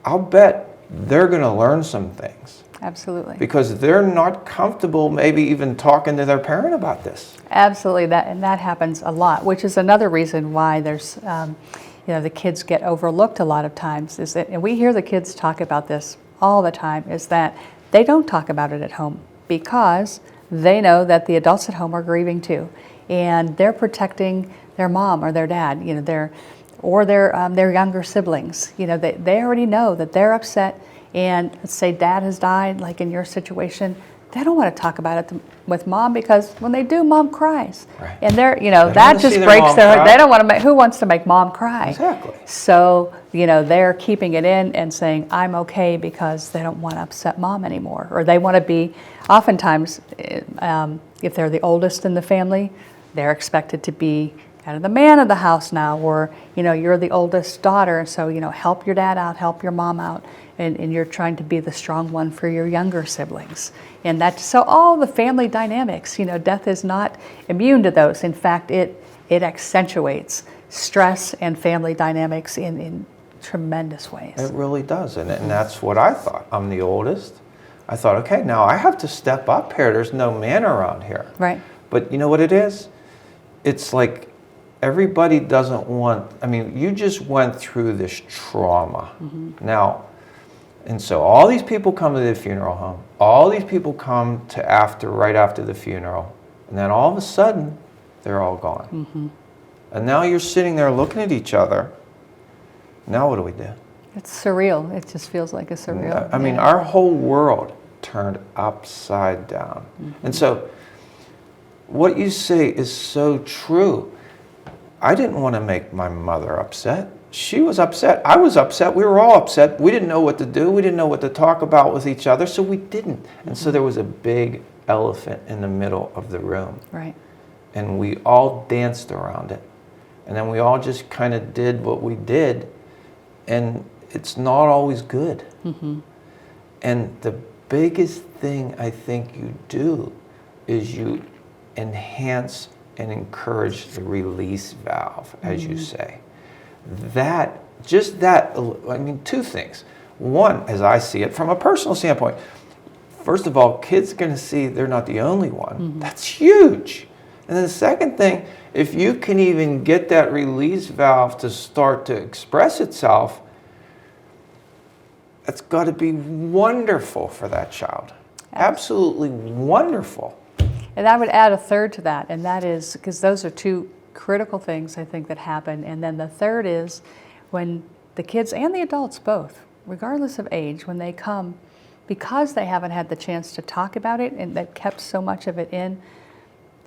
I'll bet they're going to learn some things. Absolutely. Because they're not comfortable maybe even talking to their parent about this. Absolutely, that happens a lot, which is another reason why there's, the kids get overlooked a lot of times. Is that, and we hear the kids talk about this all the time, is that they don't talk about it at home because they know that the adults at home are grieving too, and they're protecting their mom or their dad, their younger siblings. They already know that they're upset, and let's say dad has died, like in your situation, they don't want to talk about it with mom because when they do, mom cries. Right. And they're, They that just breaks their heart. They don't want to who wants to make mom cry? Exactly. So, they're keeping it in and saying, I'm okay because they don't want to upset mom anymore. Or they want to be, oftentimes, if they're the oldest in the family, they're expected to be kind of the man of the house now, or, you're the oldest daughter, so, help your dad out, help your mom out, and you're trying to be the strong one for your younger siblings. And so all the family dynamics, death is not immune to those. In fact, it accentuates stress and family dynamics in tremendous ways. It really does, and that's what I thought. I'm the oldest. I thought, okay, now I have to step up here. There's no man around here. Right. But you know what it is? It's like everybody doesn't want, you just went through this trauma. Now, and so all these people come to the funeral home. All these people come to right after the funeral. And then all of a sudden, they're all gone. And now you're sitting there looking at each other. Now what do we do? It's surreal. It just feels like a surreal. Our whole world turned upside down. And so what you say is so true. I didn't want to make my mother upset. She was upset. I was upset. We were all upset. We didn't know what to do. We didn't know what to talk about with each other, so we didn't. And so there was a big elephant in the middle of the room. Right. And we all danced around it. And then we all just kind of did what we did. And it's not always good. And the biggest thing I think you do is you enhance and encourage the release valve, as you say. Two things. One, as I see it from a personal standpoint, first of all, kids are going to see they're not the only one. That's huge. And then the second thing, if you can even get that release valve to start to express itself, that's got to be wonderful for that child. Absolutely wonderful. And I would add a third to that, and that is, because those are two critical things I think that happen. And then the third is when the kids and the adults both, regardless of age, when they come, because they haven't had the chance to talk about it and they've kept so much of it in,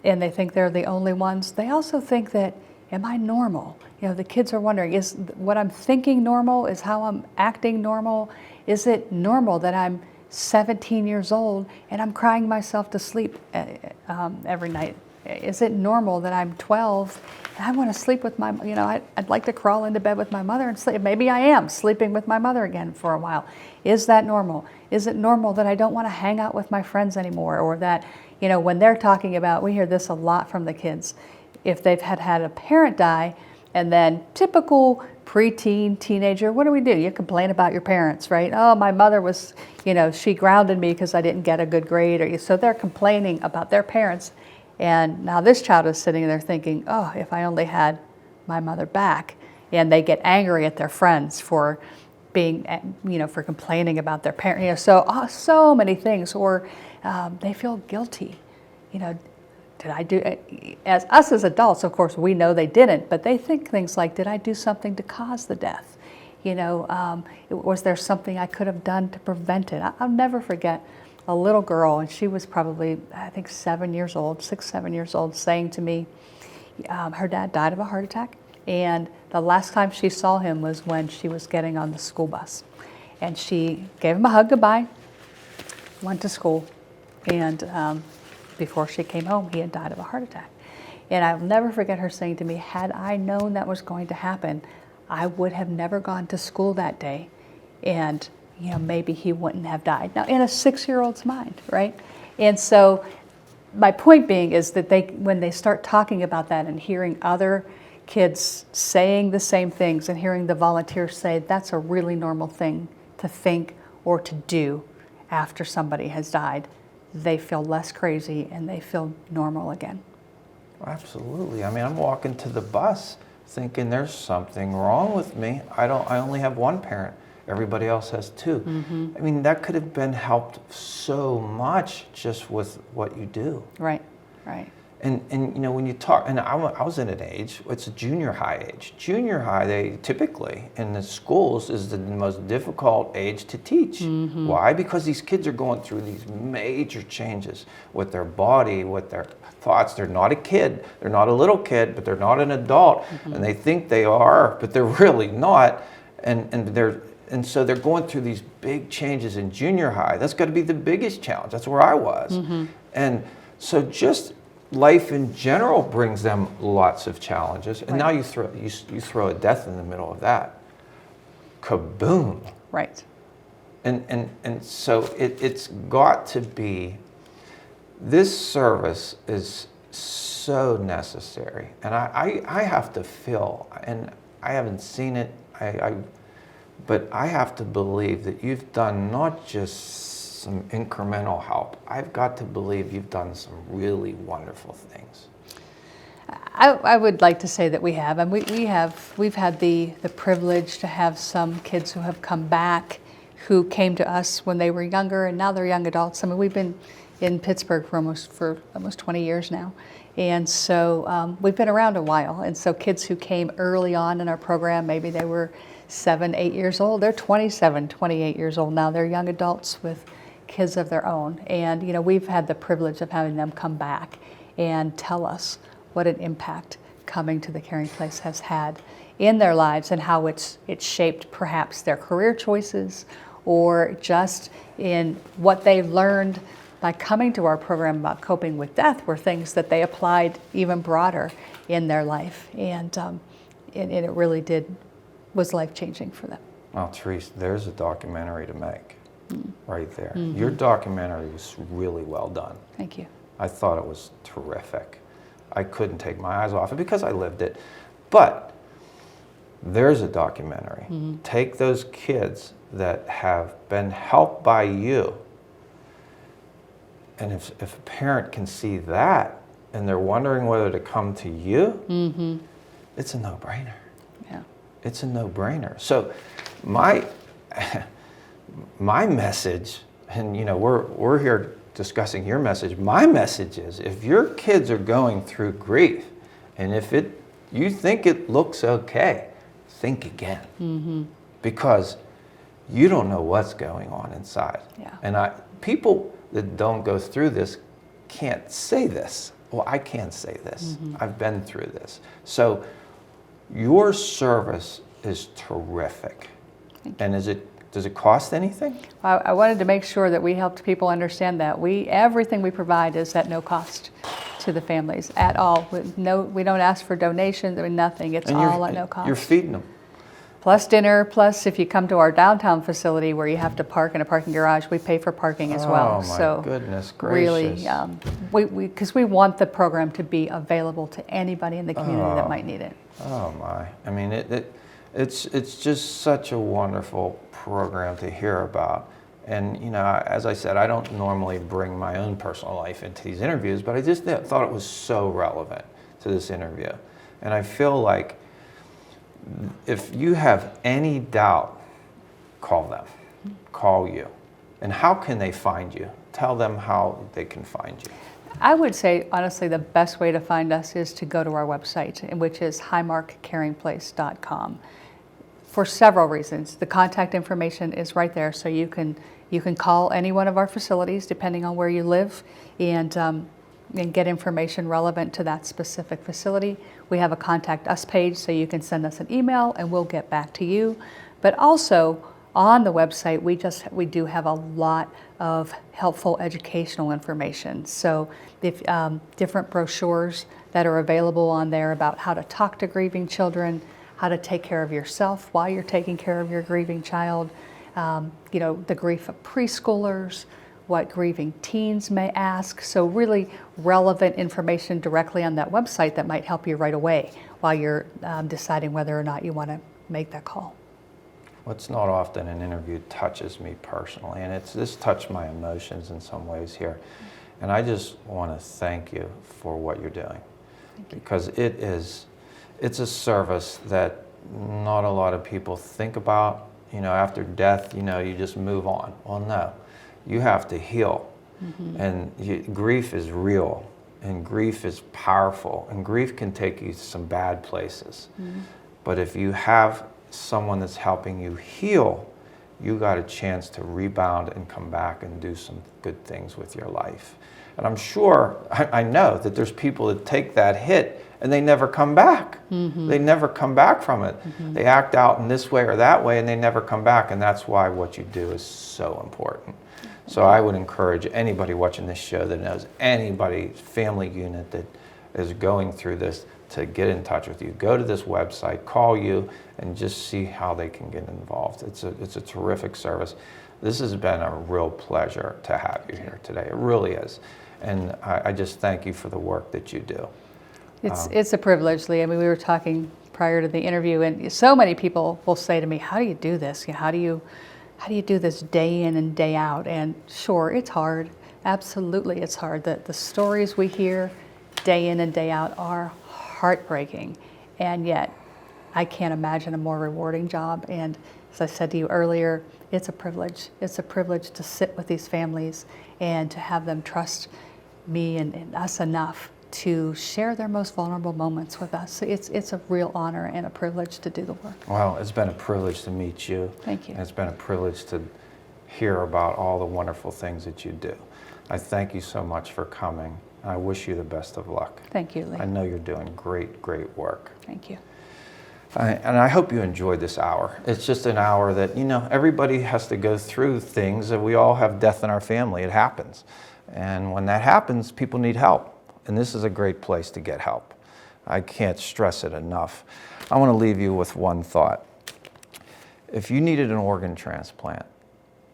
and they think they're the only ones, they also think that, am I normal? The kids are wondering, is what I'm thinking normal? Is how I'm acting normal? Is it normal that I'm 17 years old and I'm crying myself to sleep every night? Is it normal that I'm 12 and I want to sleep with my, I'd like to crawl into bed with my mother and sleep. Maybe I am sleeping with my mother again for a while. Is that normal? Is it normal that I don't want to hang out with my friends anymore? Or that, when they're talking about, we hear this a lot from the kids, if they've had a parent die, and then typical preteen, teenager, what do? You complain about your parents, right? Oh, my mother was, she grounded me because I didn't get a good grade. So they're complaining about their parents. And now this child is sitting there thinking, oh, if I only had my mother back. And they get angry at their friends for being, for complaining about their parent. So many things. Or they feel guilty. Did I do, as us as adults, of course, we know they didn't, but they think things like, did I do something to cause the death? Was there something I could have done to prevent it? I'll never forget a little girl, and she was probably, I think, 7 years old, 7 years old, saying to me, her dad died of a heart attack, and the last time she saw him was when she was getting on the school bus. And she gave him a hug goodbye, went to school, and before she came home, he had died of a heart attack. And I'll never forget her saying to me, had I known that was going to happen, I would have never gone to school that day, and maybe he wouldn't have died. Now, in a 6-year-old's mind, right? And so my point being is that when they start talking about that and hearing other kids saying the same things and hearing the volunteers say that's a really normal thing to think or to do after somebody has died, they feel less crazy and they feel normal again. Absolutely. I mean, I'm walking to the bus thinking there's something wrong with me. I only have one parent. Everybody else has two. Mm-hmm. I mean, that could have been helped so much just with what you do. Right. And when you talk, and I was in an age, it's a junior high age. Junior high, they typically in the schools is the most difficult age to teach. Mm-hmm. Why? Because these kids are going through these major changes with their body, with their thoughts. They're not a kid. They're not a little kid, but they're not an adult. Mm-hmm. And they think they are, but they're really not. And so they're going through these big changes in junior high. That's got to be the biggest challenge. That's where I was. Mm-hmm. And so just life in general brings them lots of challenges. And now you throw a death in the middle of that. Kaboom. Right. And so it's got to be, this service is so necessary. And I have to feel, and I haven't seen it, but I have to believe that you've done not just some incremental help. I've got to believe you've done some really wonderful things. I would like to say that we have, and we've had the privilege to have some kids who have come back, who came to us when they were younger, and now they're young adults. I mean, we've been in Pittsburgh for almost 20 years now, and so we've been around a while. And so kids who came early on in our program, maybe they were 7, 8 years old. They're 27, 28 years old now. They're young adults with kids of their own. And, we've had the privilege of having them come back and tell us what an impact coming to the Caring Place has had in their lives and how it's shaped perhaps their career choices or just in what they learned by coming to our program about coping with death were things that they applied even broader in their life. And it really was life-changing for them. Well, Terese, there's a documentary to make right there. Mm-hmm. Your documentary was really well done. Thank you. I thought it was terrific. I couldn't take my eyes off it because I lived it. But there's a documentary. Mm-hmm. Take those kids that have been helped by you, and if a parent can see that and they're wondering whether to come to you, mm-hmm. it's a no-brainer. Yeah. It's a no-brainer. So my message, and we're here discussing your message. My message is, if your kids are going through grief, and if you think it looks okay, think again, mm-hmm. because you don't know what's going on inside. Yeah. And people that don't go through this can't say this. Well, I can't say this. Mm-hmm. I've been through this. So your service is terrific. And Does it cost anything? I wanted to make sure that we helped people understand that everything we provide is at no cost to the families at all. We don't ask for donations, nothing. It's all at no cost. You're feeding them. Plus dinner, plus if you come to our downtown facility where you have to park in a parking garage, we pay for parking as well. Oh my goodness gracious. Really, because we want the program to be available to anybody in the community that might need it. Oh my, I mean, it's just such a wonderful program to hear about. And you know, as I said, I don't normally bring my own personal life into these interviews, but I just thought it was so relevant to this interview. And I feel like if you have any doubt, call them, call you. And how can they find you? Tell them how they can find you. I would say, honestly, the best way to find us is to go to our website, which is highmarkcaringplace.com. For several reasons. The contact information is right there, so you can call any one of our facilities, depending on where you live, and get information relevant to that specific facility. We have a Contact Us page, so you can send us an email and we'll get back to you. But also on the website, we do have a lot of helpful educational information. So if different brochures that are available on there about how to talk to grieving children, how to take care of yourself while you're taking care of your grieving child, you know, the grief of preschoolers, what grieving teens may ask. So really relevant information directly on that website that might help you right away while you're deciding whether or not you want to make that call. Well, it's not often an interview touches me personally, and this touched my emotions in some ways here. And I just want to thank you for what you're doing, because it's a service that not a lot of people think about. You know, after death, you know, you just move on. Well, no. You have to heal, and grief is real, and grief is powerful, and grief can take you to some bad places. But if you have someone that's helping you heal, you got a chance to rebound and come back and do some good things with your life. And I'm sure, I know that there's people that take that hit and they never come back. They never come back from it. They act out in this way or that way and they never come back, and that's why what you do is so important. So I would encourage anybody watching this show that knows anybody, family unit that is going through this, to get in touch with you. Go to this website, call you, and just see how they can get involved. It's a terrific service. This has been a real pleasure to have you here today. It really is. And I just thank you for the work that you do. It's a privilege, Lee. I mean, we were talking prior to the interview, and so many people will say to me, how do you do this? How do you do this day in and day out? And sure, it's hard. Absolutely, it's hard. The stories we hear day in and day out are heartbreaking, and yet I can't imagine a more rewarding job. And as I said to you earlier, it's a privilege. It's a privilege to sit with these families and to have them trust me and us enough to share their most vulnerable moments with us. It's a real honor and a privilege to do the work. Well, it's been a privilege to meet you. Thank you. And it's been a privilege to hear about all the wonderful things that you do. I thank you so much for coming. I wish you the best of luck. Thank you, Lee. I know you're doing great, great work. Thank you. And I hope you enjoyed this hour. It's just an hour that, you know, everybody has to go through things, and we all have death in our family. It happens. And when that happens, people need help. And this is a great place to get help. I can't stress it enough. I want to leave you with one thought. If you needed an organ transplant,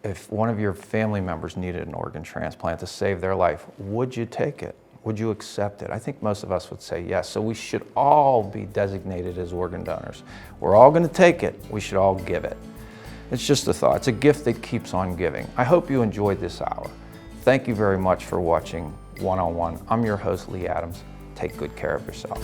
if one of your family members needed an organ transplant to save their life, would you take it? Would you accept it? I think most of us would say yes. So we should all be designated as organ donors. We're all going to take it. We should all give it. It's just a thought. It's a gift that keeps on giving. I hope you enjoyed this hour. Thank you very much for watching One-on-One. I'm your host, Lee Adams. Take good care of yourself.